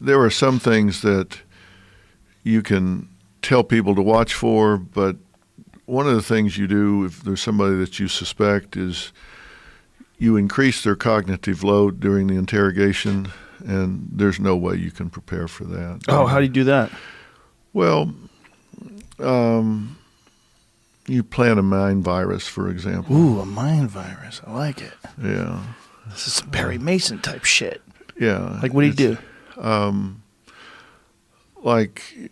there are some things that you can tell people to watch for, but one of the things you do if there's somebody that you suspect is you increase their cognitive load during the interrogation, and there's no way you can prepare for that. Oh, how do you do that? Well, you plant a mind virus, for example. Ooh, a mind virus. I like it. Yeah. This is some Perry Mason type shit. Yeah. Like, what do you do? Like,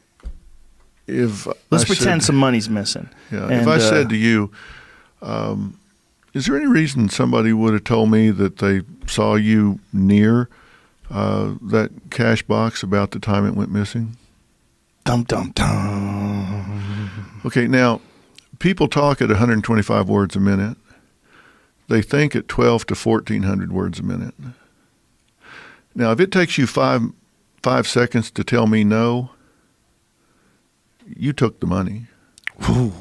if Let's pretend some money's missing. Yeah. And, if I said to you, is there any reason somebody would have told me that they saw you near that cash box about the time it went missing? Dum, dum, dum. Okay, now, people talk at 125 words a minute. They think at 12 to 1,400 words a minute. Now, if it takes you five seconds to tell me no, you took the money. Ooh.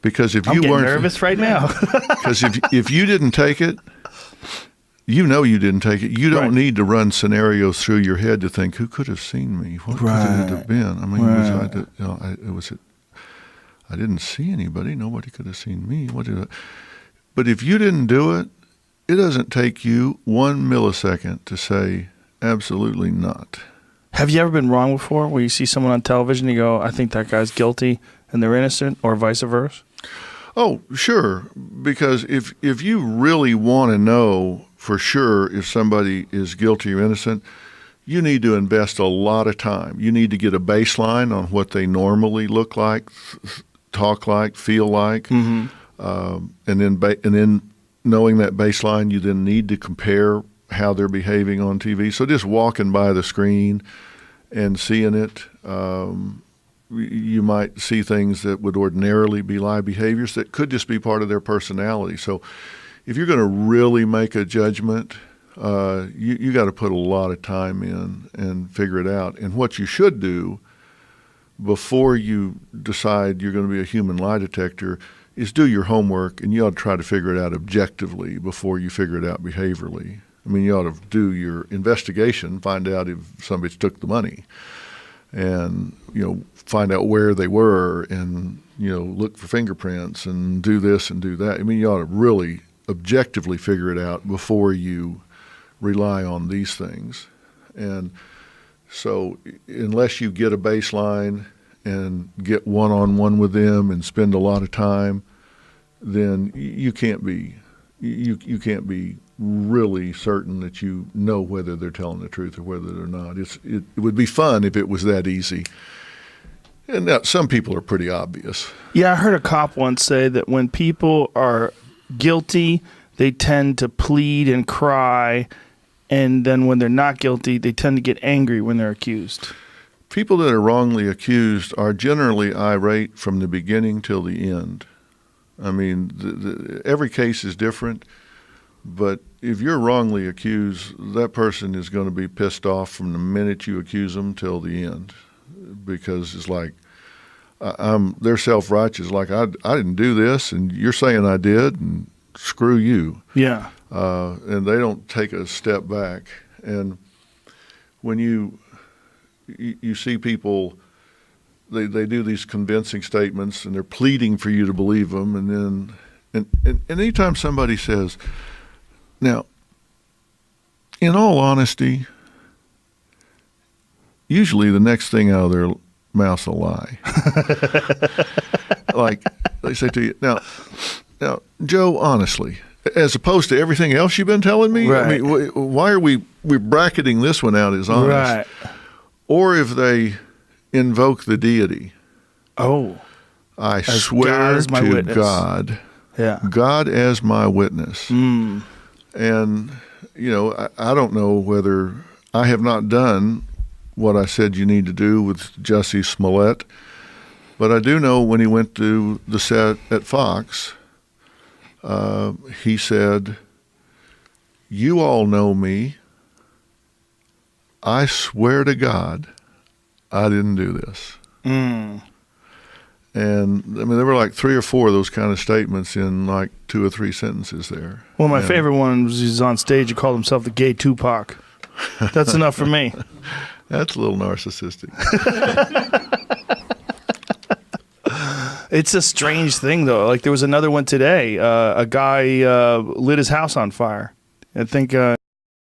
Because if I'm you getting weren't nervous right now. Because if you didn't take it, you know you didn't take it. You don't need to run scenarios through your head to think, who could have seen me? What could it have been? I mean, I didn't see anybody. Nobody could have seen me. But if you didn't do it, it doesn't take you 1 millisecond to say, absolutely not. Have you ever been wrong before where you see someone on television and you go, I think that guy's guilty and they're innocent, or vice versa? Oh, sure. Because if you really want to know for sure if somebody is guilty or innocent, you need to invest a lot of time. You need to get a baseline on what they normally look like, talk like, feel like. Mm-hmm. And then knowing that baseline, you then need to compare how they're behaving on TV. So just walking by the screen and seeing it, you might see things that would ordinarily be lie behaviors that could just be part of their personality. So if you're going to really make a judgment, you got to put a lot of time in and figure it out. And what you should do before you decide you're going to be a human lie detector is do your homework, and you ought to try to figure it out objectively before you figure it out behaviorally. I mean, you ought to do your investigation, find out if somebody took the money, and, find out where they were, and, look for fingerprints and do this and do that. I mean, you ought to really objectively figure it out before you rely on these things. And so unless you get a baseline and get one-on-one with them and spend a lot of time, then you can't be really certain that you know whether they're telling the truth or whether they're not. It would be fun if it was that easy. And now some people are pretty obvious. Yeah, I heard a cop once say that when people are guilty, they tend to plead and cry, and then when they're not guilty, they tend to get angry when they're accused. People that are wrongly accused are generally irate from the beginning till the end. I mean, every case is different, but if you're wrongly accused, that person is going to be pissed off from the minute you accuse them till the end, because it's like they're self-righteous. Like, I didn't do this, and you're saying I did, and screw you. Yeah. And they don't take a step back. And when you see people, they do these convincing statements, and they're pleading for you to believe them, and then anytime somebody says, now, in all honesty, usually the next thing out of their mouth's a lie. Like they say to you, now, Joe, honestly, as opposed to everything else you've been telling me, right. I mean, why are we're bracketing this one out as honest? Right. Or if they invoke the deity. Oh. I swear to witness. God. Yeah. God as my witness. Mm. And, I don't know whether I have not done what I said you need to do with Jussie Smollett, but I do know when he went to the set at Fox, he said, you all know me. I swear to God, I didn't do this. Mm. And, I mean, there were like 3 or 4 of those kind of statements in like 2 or 3 sentences there. Well, my favorite one was he's on stage. He called himself the gay Tupac. That's enough for me. That's a little narcissistic. It's a strange thing, though. Like, there was another one today. A guy lit his house on fire. I think